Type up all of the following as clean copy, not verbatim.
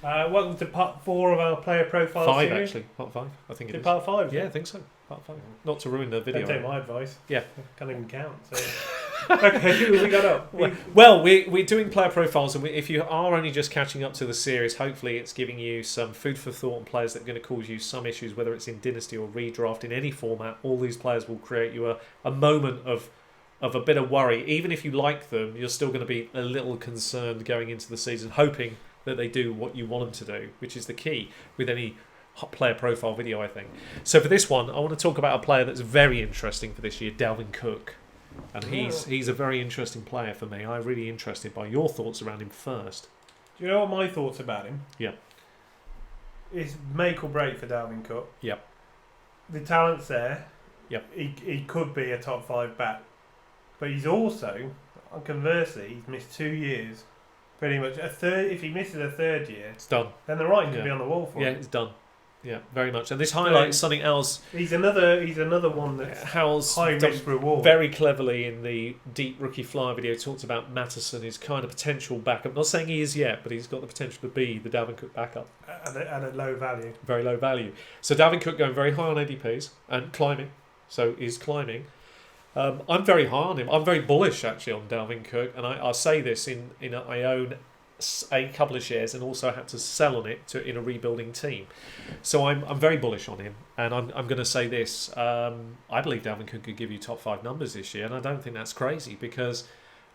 Welcome to part 4 of our player profile Five, series. actually. Part 5, I think it is. Part 5? Yeah, I think so. Part 5. Not to ruin the video. Don't take my advice. Yeah. I can't even count. So. Okay, who have we got up? Well, we're doing player profiles, and if you are only just catching up to the series, hopefully it's giving you some food for thought on players that are going to cause you some issues, whether it's in Dynasty or redraft, in any format. All these players will create you a moment of a bit of worry. Even if you like them, you're still going to be a little concerned going into the season, hoping that they do what you want them to do, which is the key with any player profile video, I think. So for this one, I want to talk about a player that's very interesting for this year, Dalvin Cook. And he's a very interesting player for me. I'm really interested by your thoughts around him first. Do you know what my thoughts about him? Yeah. It's make or break for Dalvin Cook. Yep. The talent's there. Yep. He could be a top 5 back. But he's also, conversely, he's missed 2 years. Pretty much a third. If he misses a third year, It's done. then the writing could be on the wall for him. Yeah, it's done. Yeah, very much. And this highlights something else. He's another one that's Howell's high done risk reward. very cleverly in the Deep Rookie Flyer video talked about Mattison, his kind of potential backup. Not saying he is yet, but he's got the potential to be the Dalvin Cook backup. At a low value. Very low value. So Dalvin Cook going very high on ADPs and climbing. So he's climbing. I'm very high on him. I'm very bullish actually on Dalvin Cook, and I say this in I own a couple of shares and also had to sell on it in a rebuilding team. So I'm very bullish on him, and I'm going to say this. I believe Dalvin Cook could give you top 5 numbers this year, and I don't think that's crazy because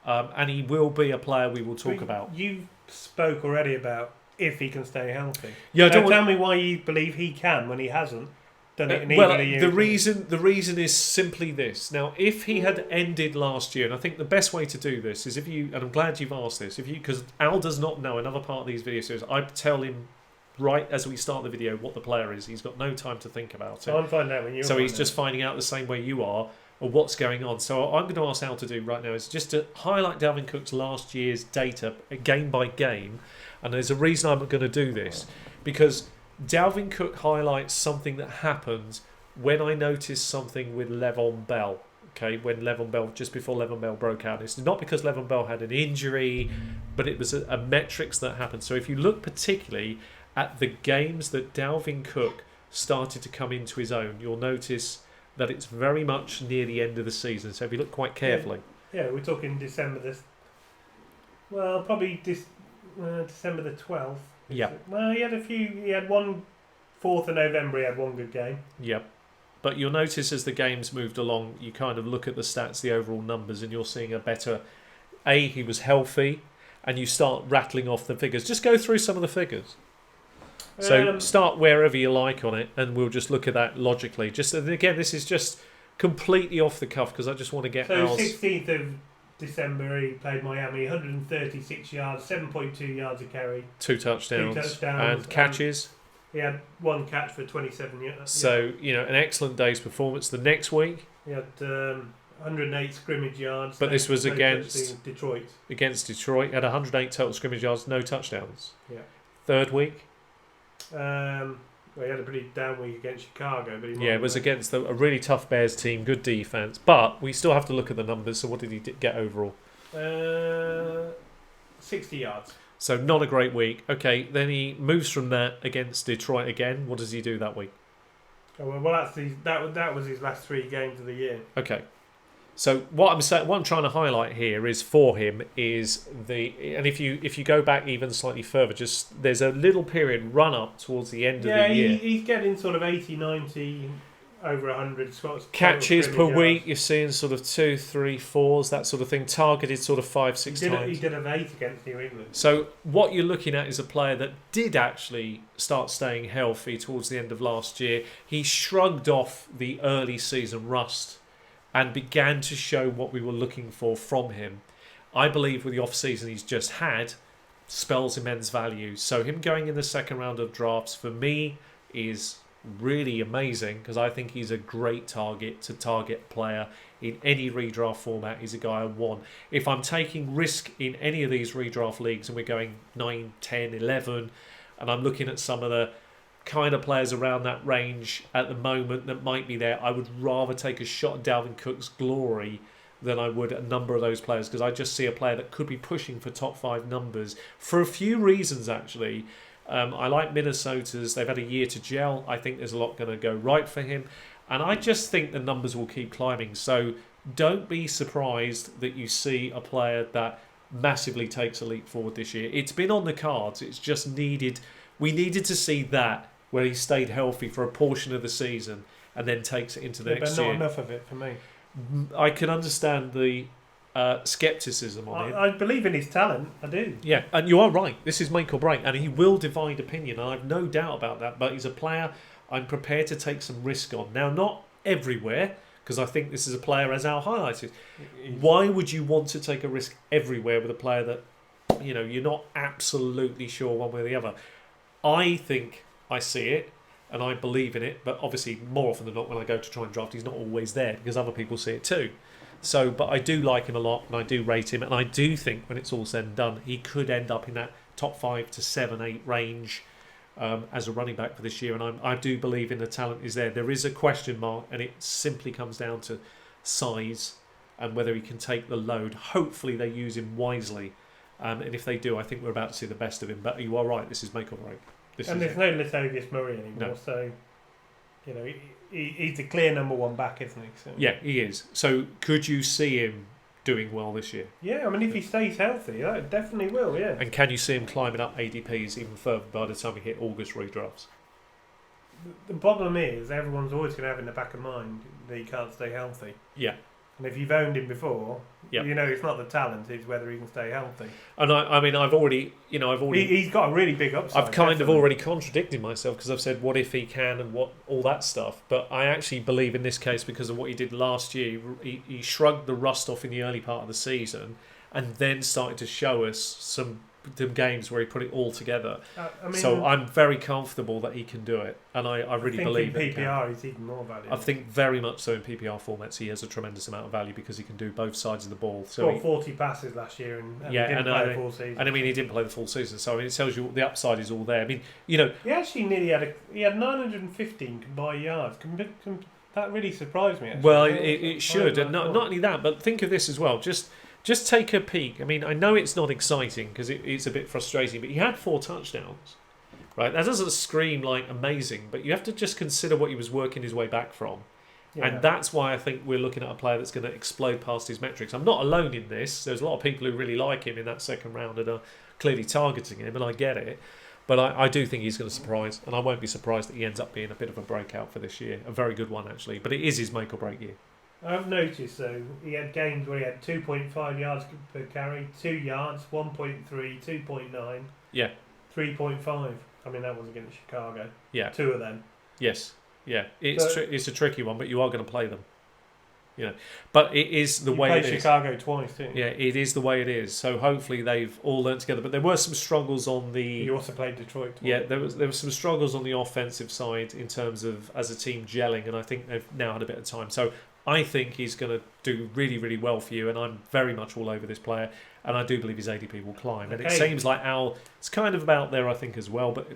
and he will be a player we will talk about. You spoke already about if he can stay healthy. Yeah, tell me why you believe he can when he hasn't done it in well, either year. the reason is simply this. Now, if he had ended last year, and I think the best way to do this is if you, and I'm glad you've asked this, because Al does not know another part of these video series. I tell him right as we start the video what the player is. He's got no time to think about it. So I'm finding out when you're. So he's just finding out the same way you are, or what's going on. So I'm going to ask Al to do right now is just to highlight Dalvin Cook's last year's data game by game, and there's a reason I'm going to do this because Dalvin Cook highlights something that happened when I noticed something with Le'Veon Bell. Okay, when Le'Veon Bell, just before Le'Veon Bell broke out. It's not because Le'Veon Bell had an injury, but it was a metrics that happened. So if you look particularly at the games that Dalvin Cook started to come into his own, you'll notice that it's very much near the end of the season. So if you look quite carefully. Yeah, we're talking December this. Well, probably December the 12th. Yeah. Well, he had a few. He had one 4th of November. He had one good game. Yep. But you'll notice as the games moved along, you kind of look at the stats, the overall numbers, and you're seeing a better. He was healthy, and you start rattling off the figures. Just go through some of the figures. So start wherever you like on it, and we'll just look at that logically. Just and again, this is just completely off the cuff because I just want to get. So 16th of December, he played Miami, 136 yards, 7.2 yards a carry. 2 touchdowns. And catches. He had 1 catch for 27 yards. So, an excellent day's performance. The next week. He had 108 scrimmage yards. But this was against Detroit. Against Detroit. He had 108 total scrimmage yards, no touchdowns. Yeah. Third week. Well, he had a pretty down week against Chicago. But it was against a really tough Bears team, good defense. But we still have to look at the numbers. So what did he get overall? 60 yards. So not a great week. Okay, then he moves from that against Detroit again. What does he do that week? Oh, well, that was his last 3 games of the year. Okay. So what I'm trying to highlight here is for him is and if you go back even slightly further, just there's a little period run up towards the end of the year. Yeah, he's getting sort of 80, 90, over 100 spots. Catches per week, you're seeing sort of 2, 3, 4s, that sort of thing. Targeted sort of 5, 6 times. He did have 8 against New England. So what you're looking at is a player that did actually start staying healthy towards the end of last year. He shrugged off the early season rust and began to show what we were looking for from him. I believe with the off-season he's just had spells immense value. So him going in the second round of drafts for me is really amazing because I think he's a great target player in any redraft format. He's a guy I want. If I'm taking risk in any of these redraft leagues and we're going 9, 10, 11 and I'm looking at some of the kind of players around that range at the moment that might be there, I would rather take a shot at Dalvin Cook's glory than I would a number of those players because I just see a player that could be pushing for top 5 numbers for a few reasons actually. I like Minnesota's. They've had a year to gel. I think there's a lot going to go right for him. And I just think the numbers will keep climbing. So don't be surprised that you see a player that massively takes a leap forward this year. It's been on the cards. It's just we needed to see that where he stayed healthy for a portion of the season and then takes it into the next but year. not enough of it for me. I can understand the scepticism on it. I believe in his talent. I do. Yeah, and you are right. This is make or break, and he will divide opinion, and I've no doubt about that. But he's a player I'm prepared to take some risk on. Now, not everywhere, because I think this is a player, as Al highlighted. Why would you want to take a risk everywhere with a player that you're not absolutely sure one way or the other? I think I see it, and I believe in it, but obviously more often than not when I go to try and draft, he's not always there because other people see it too. So, but I do like him a lot, and I do rate him, and I do think when it's all said and done, he could end up in that top 5 to 7, 8 range as a running back for this year, and I do believe in the talent is there. There is a question mark, and it simply comes down to size and whether he can take the load. Hopefully they use him wisely, and if they do, I think we're about to see the best of him. But you are right, this is make or break. There's no Latavius Murray anymore, so he's the clear number one back, isn't he? So. Yeah, he is. So could you see him doing well this year? Yeah, I mean, if he stays healthy, that definitely will, yeah. And can you see him climbing up ADPs even further by the time we hit August redrafts? The problem is everyone's always going to have in the back of mind that he can't stay healthy. Yeah. And if you've owned him before, yep. It's not the talent, it's whether he can stay healthy. And I mean, I've already... He's got a really big upside. I've kind of already contradicted myself because I've said, what if he can and what all that stuff. But I actually believe in this case because of what he did last year. He shrugged the rust off in the early part of the season and then started to show us some games where he put it all together. So I'm very comfortable that he can do it, and I really believe in PPR he's even more valuable. I think very much so in PPR formats he has a tremendous amount of value because he can do both sides of the ball. So 40 passes last year and he didn't play the full season. And I mean he didn't play the full season, so I mean it tells you the upside is all there. I mean he actually nearly had 915 combined yards. That really surprised me. Actually. Well, it should, and not only that, but think of this as well. Just take a peek. I mean, I know it's not exciting because it's a bit frustrating, but he had 4 touchdowns, right? That doesn't scream like amazing, but you have to just consider what he was working his way back from. Yeah. And that's why I think we're looking at a player that's going to explode past his metrics. I'm not alone in this. There's a lot of people who really like him in that second round and are clearly targeting him, and I get it. But I do think he's going to surprise, and I won't be surprised that he ends up being a bit of a breakout for this year. A very good one, actually. But it is his make or break year. I've noticed, though, he had games where he had 2.5 yards per carry, 2 yards, 1.3, 2.9, yeah, 3.5. I mean, that was against Chicago. Yeah. 2 of them. Yes. Yeah. It's a tricky one, but you are going to play them. But it is the way it is. You played Chicago twice, didn't you? Yeah, it is the way it is. So hopefully they've all learned together. But there were some struggles on the... You also played Detroit twice. Yeah, there was some struggles on the offensive side in terms of as a team gelling, and I think they've now had a bit of time. So I think he's going to do really, really well for you, and I'm very much all over this player, and I do believe his ADP will climb. And it seems like Al, it's kind of about there, I think, as well, but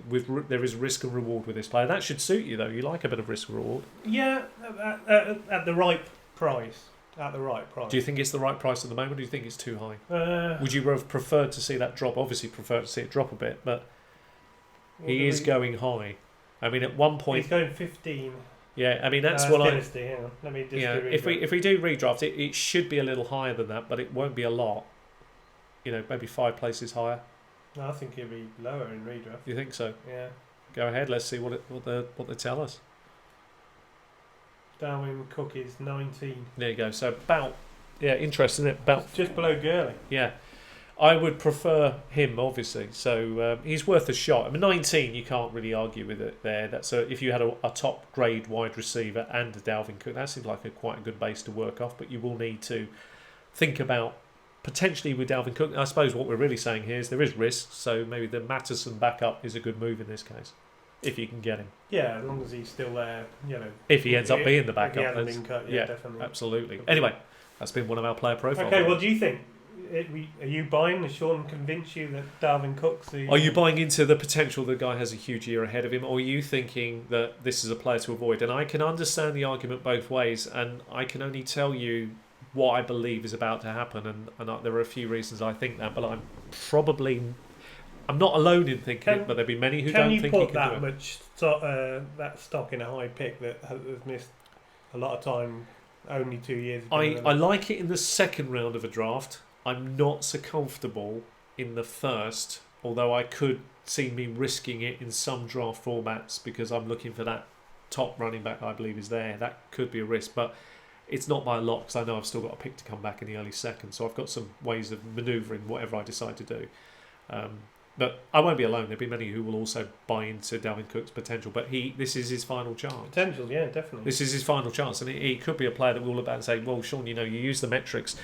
there is risk and reward with this player. That should suit you, though. You like a bit of risk and reward. Yeah, at the right price. At the right price. Do you think it's the right price at the moment, or do you think it's too high? Would you have preferred to see that drop? Obviously, prefer to see it drop a bit, but he is going high. I mean, at one point... He's going 15. Yeah, I mean, that's what Dynasty, hang on. Let me just do if we do redraft, it should be a little higher than that, but it won't be a lot. Maybe 5 places higher. No, I think it'll be lower in redraft. You think so? Yeah. Go ahead, let's see what they tell us. Dalvin Cook is 19. There you go. So about, interesting, isn't it? About just below Gurley. Yeah. I would prefer him, obviously. So he's worth a shot. I mean, 19, you can't really argue with it there. That's if you had a top grade wide receiver and a Dalvin Cook, that seems like quite a good base to work off. But you will need to think about potentially with Dalvin Cook. I suppose what we're really saying here is there is risk. So maybe the Matteson backup is a good move in this case, if you can get him. Yeah, as long as he's still there, If he ends up being the backup, if he hasn't been cut, yeah, definitely, absolutely. Anyway, that's been one of our player profiles. Okay, what do you think? Are you buying? Has Sean convinced you that Dalvin Cook's the... Are you buying into the potential the guy has a huge year ahead of him, or are you thinking that this is a player to avoid? And I can understand the argument both ways, and I can only tell you what I believe is about to happen, and there are a few reasons I think that, but I'm probably I'm not alone in thinking Can- it, but there'll be many who Can don't you think he put can that do it. much that stock in a high pick that has missed a lot of time? Only 2 years ago. I like it in the second round of a draft. I'm not so comfortable in the first, although I could see me risking it in some draft formats because I'm looking for that top running back I believe is there. That could be a risk, but it's not by a lot because I know I've still got a pick to come back in the early second, so I've got some ways of manoeuvring whatever I decide to do. But I won't be alone. There'll be many who will also buy into Dalvin Cook's potential. But this is his final chance. Potential, yeah, definitely. This is his final chance, and he could be a player that we'll look back and say, "Well, Sean, you use the metrics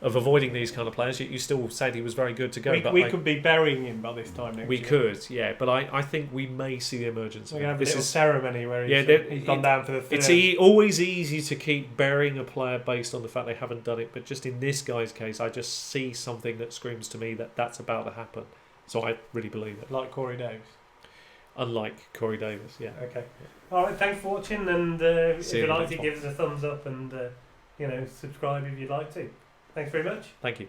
of avoiding these kind of players. You still said he was very good to go." We could be burying him by this time next we year. could, yeah. But I think we may see the emergence. We're going to have a little ceremony where he's gone down for the third. It's always easy to keep burying a player based on the fact they haven't done it, but just in this guy's case, I just see something that screams to me that that's about to happen. So I really believe it. Like Corey Davis. Unlike Corey Davis, yeah. Okay. All right, thanks for watching, and if See you you like next to, one. give us a thumbs up and subscribe if you'd like to. Thanks very much. Thank you.